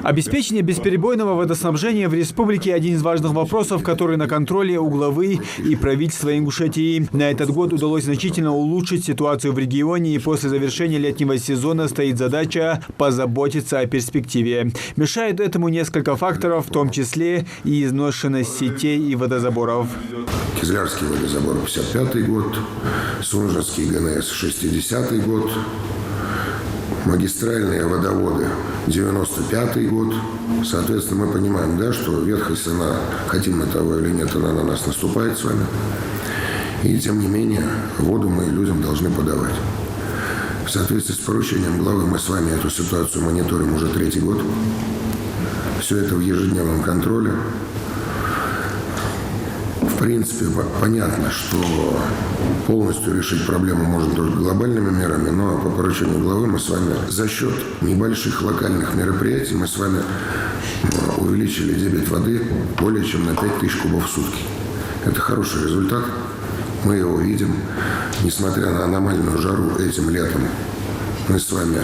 Обеспечение бесперебойного водоснабжения в республике – один из важных вопросов, который на контроле у главы и правительства Ингушетии. На этот год удалось значительно улучшить ситуацию в регионе, и после завершения летнего сезона стоит задача позаботиться о перспективе. Мешает этому несколько факторов, в том числе и изношенность сетей и водозаборов. Кизлярский водозабор 55-й год, Сунжинский ГНС 60-й год, магистральные водоводы 95-й год. Соответственно, мы понимаем, да, что ветхость, она, хотим мы того или нет, она на нас наступает с вами. И тем не менее, воду мы людям должны подавать. В соответствии с поручением главы мы с вами эту ситуацию мониторим уже 3-й год. Все это в ежедневном контроле. В принципе, понятно, что полностью решить проблему можно только глобальными мерами, но по поручению главы мы с вами за счет небольших локальных мероприятий мы с вами увеличили дебит воды более чем на 5000 кубов в сутки. Это хороший результат. Мы его видим. Несмотря на аномальную жару этим летом, мы с вами,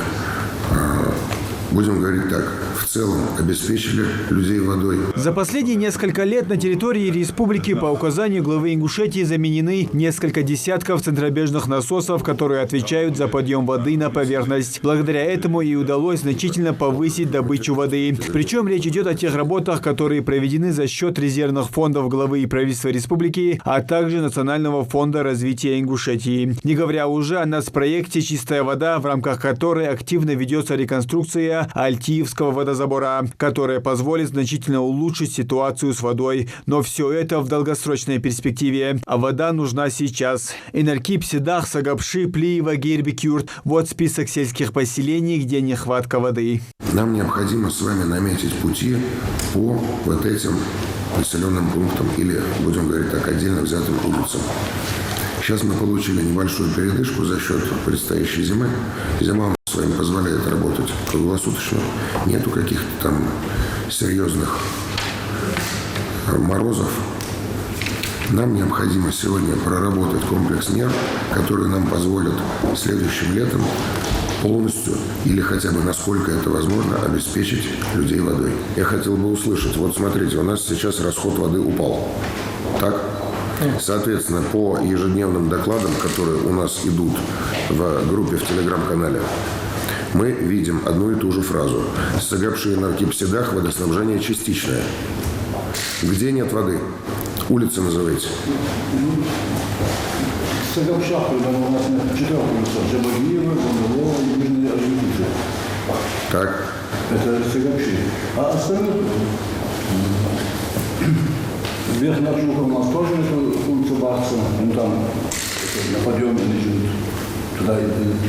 будем говорить так, в целом обеспечили людей водой. За последние несколько лет на территории республики по указанию главы Ингушетии заменены несколько десятков центробежных насосов, которые отвечают за подъем воды на поверхность. Благодаря этому и удалось значительно повысить добычу воды. Причем речь идет о тех работах, которые проведены за счет резервных фондов главы и правительства республики, а также Национального фонда развития Ингушетии. Не говоря уже о нацпроекте «Чистая вода», в рамках которой активно ведется реконструкция Альтиевского водозабора, которая позволит значительно улучшить ситуацию с водой. Но все это в долгосрочной перспективе. А вода нужна сейчас. Энаркип, Седах, Сагапши, Плиева, Гербикюрт. Вот список сельских поселений, где нехватка воды. Нам необходимо с вами наметить пути по вот этим населенным пунктам или, будем говорить так, отдельно взятым улицам. Сейчас мы получили небольшую передышку за счет предстоящей зимы. Зима с вами позволяет работать круглосуточно. Нету каких-то там серьезных морозов. Нам необходимо сегодня проработать комплекс мер, которые нам позволят следующим летом полностью или хотя бы насколько это возможно обеспечить людей водой. Я хотел бы услышать, вот смотрите, у нас сейчас расход воды упал. Так? Соответственно, по ежедневным докладам, которые у нас идут в группе в телеграм-канале, мы видим одну и ту же фразу. Сагапши и Наркипседах водоснабжение частичное. Где нет воды? Улицы называйте. Сагапшах, у нас на 4 улицах. Жабагиева, Гонголова и Южная Орджоникидзе. Так. Это Сагапши. А остальные вверх на Чухов у нас тоже улица Барца. Ну там на подъеме лежит. Туда,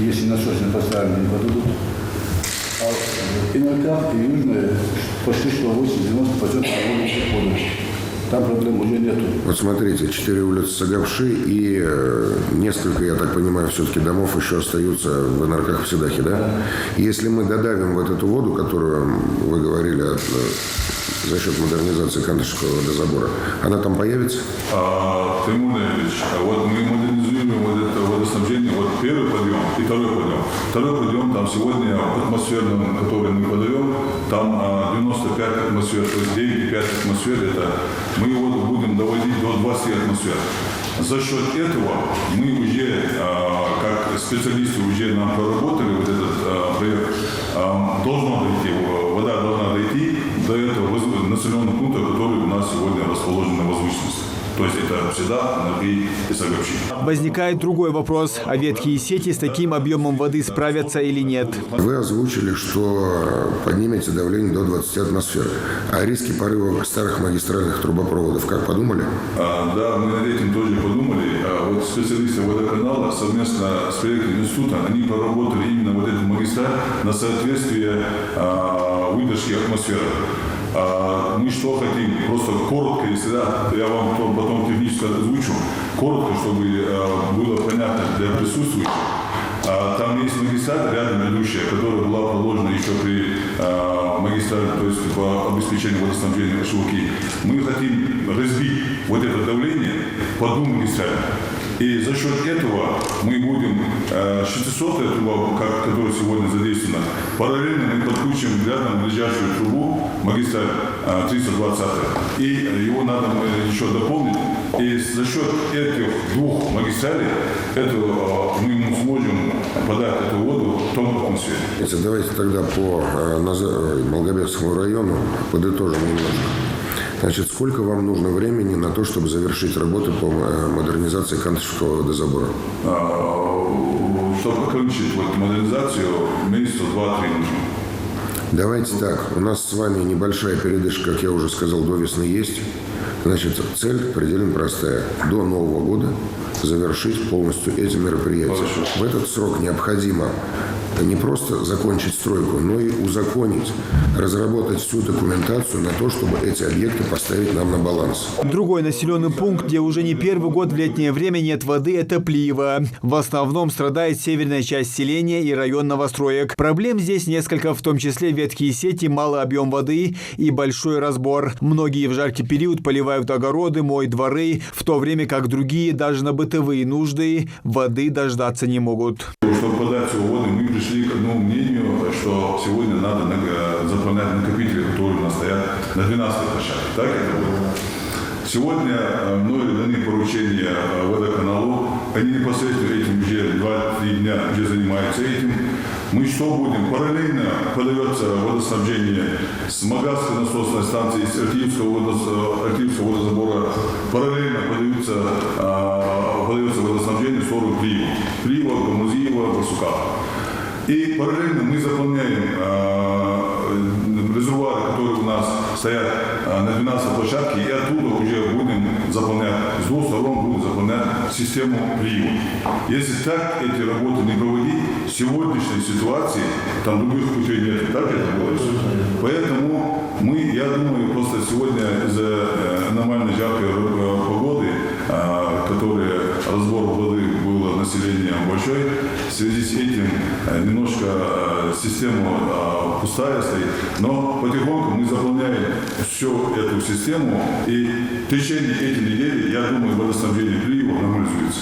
если насосные поставлены, не подадут. А Инарках и Южная почти что 80-90% воду уходит. Там проблем уже нету. Вот смотрите, 4 улицы Сагапши и несколько, я так понимаю, все-таки домов еще остаются в Инарках в Седахе, да? Если мы додавим вот эту воду, которую вы говорили за счет модернизации Кантышевского водозабора, она там появится? Тимур Ильич, вот мы модернизируем вот это водоснабжение, вот первый подъем и второй подъем. Второй подъем, там сегодня в атмосферном, который мы подаем, там 95 атмосфер, то есть 9,5 атмосфер, это мы его будем доводить до 20 атмосфер. За счет этого мы уже, как специалисты, уже нам проработали вот этот проект. Должно дойти, вода должна дойти до этого населенного пункта, который у нас сегодня расположен на возвышенности. То есть это всегда Наркей и Сагапши. Возникает другой вопрос. А ветхие сети с таким объемом воды справятся или нет? Вы озвучили, что поднимете давление до 20 атмосфер. А риски порыва старых магистральных трубопроводов как подумали? Да, мы над этим тоже подумали. Вот специалисты водоканала совместно с проектом института, они проработали именно вот эту магистраль на соответствие выдержки атмосферы. Мы что хотим? Просто коротко, если да, я вам потом технически озвучу, коротко, чтобы было понятно для присутствующих. Там есть магистраль рядом идущая, которая была положена еще при магистрали, то есть по обеспечению водоснабжения Шелки. Мы хотим разбить вот это давление по двум магистралям. И за счет этого мы будем 600-я труба, которая сегодня задействована, параллельно мы подключим рядом ближайшую трубу, магистраль 320. И его надо еще дополнить. И за счет этих двух магистралей мы сможем подать эту воду в том атмосфере. Давайте тогда по Малгобекскому району подытожим немножко. Значит, сколько вам нужно времени на то, чтобы завершить работы по модернизации Кантышевского водозабора? Чтобы окончить модернизацию, месяца 2-3 нужно. Давайте так. У нас с вами небольшая передышка, как я уже сказал, до весны есть. Значит, цель предельно простая. До Нового года завершить полностью эти мероприятия. Хорошо. В этот срок необходимо не просто закончить стройку, но и узаконить, разработать всю документацию на то, чтобы эти объекты поставить нам на баланс. Другой населенный пункт, где уже не первый год в летнее время нет воды, это Плиево. В основном страдает северная часть селения и район новостроек. Проблем здесь несколько, в том числе ветхие сети, малый объем воды и большой разбор. Многие в жаркий период поливают огороды, моют дворы, в то время как другие даже на бытовые нужды воды дождаться не могут. Чтобы подать всю воду, мы пришли к одному мнению, что сегодня надо заполнять накопители, которые у нас стоят на 12 площадках. Так это будет? Сегодня мною даны поручения водоканалу, они непосредственно этим уже 2-3 дня уже занимаются этим. Мы что будем? Параллельно подается водоснабжение с Магазской насосной станции, с Артиевского водозабора. Параллельно подается водоснабжение в сторону Плиева, Гамузиева, Барсука. И параллельно мы заполняем резервуары, которые у нас стоят на 12 площадке, и оттуда уже будем заполнять, с двух сторон будем заполнять систему Плиева. Если так эти работы не проводить, в сегодняшней ситуации там других путей нет. Так это было? Поэтому я думаю, просто сегодня из-за аномально жаркой погоды, которая разбор воды был населением большой, в связи с этим немножко система пустая стоит, но потихоньку мы заполняем всю эту систему, и в течение этой недели, я думаю, водоснабжение Плиева нормализуется.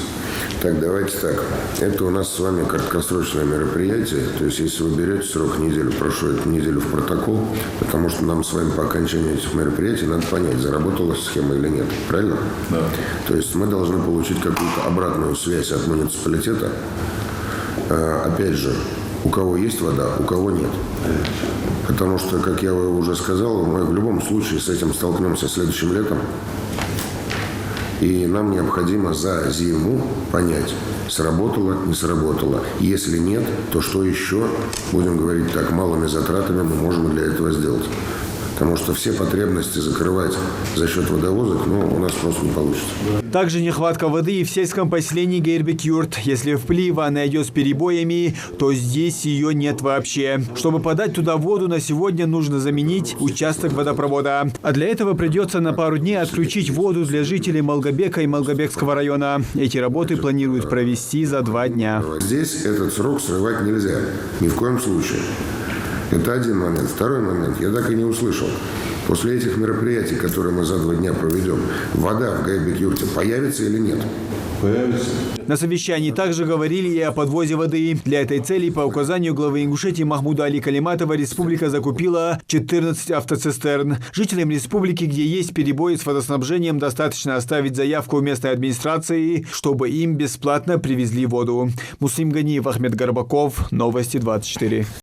Так, давайте так. Это у нас с вами краткосрочное мероприятие. То есть, если вы берете срок неделю, прошу эту неделю в протокол, потому что нам с вами по окончанию этих мероприятий надо понять, заработала схема или нет. Правильно? Да. То есть, мы должны получить какую-то обратную связь от муниципалитета. Опять же, у кого есть вода, у кого нет. Потому что, как я уже сказал, мы в любом случае с этим столкнемся следующим летом. И нам необходимо за зиму понять, сработало, не сработало. Если нет, то что еще, будем говорить так, малыми затратами мы можем для этого сделать. Потому что все потребности закрывать за счет водовозок, у нас просто не получится. Также нехватка воды и в сельском поселении Гейрбек-Юрт. Если в Плиево она идет с перебоями, то здесь ее нет вообще. Чтобы подать туда воду, на сегодня нужно заменить участок водопровода. А для этого придется на пару дней отключить воду для жителей Малгобека и Малгобекского района. Эти работы планируют провести за 2 дня. Здесь этот срок срывать нельзя. Ни в коем случае. Это один момент. Второй момент. Я так и не услышал. После этих мероприятий, которые мы за 2 дня проведем, вода в Гейрбек-Юрте появится или нет? Появится. На совещании также говорили и о подвозе воды. Для этой цели по указанию главы Ингушетии Махмуда Али Калиматова республика закупила 14 автоцистерн. Жителям республики, где есть перебои с водоснабжением, достаточно оставить заявку в местной администрации, чтобы им бесплатно привезли воду. Муслим Ганиев, Ахмед Горбаков, Новости 24.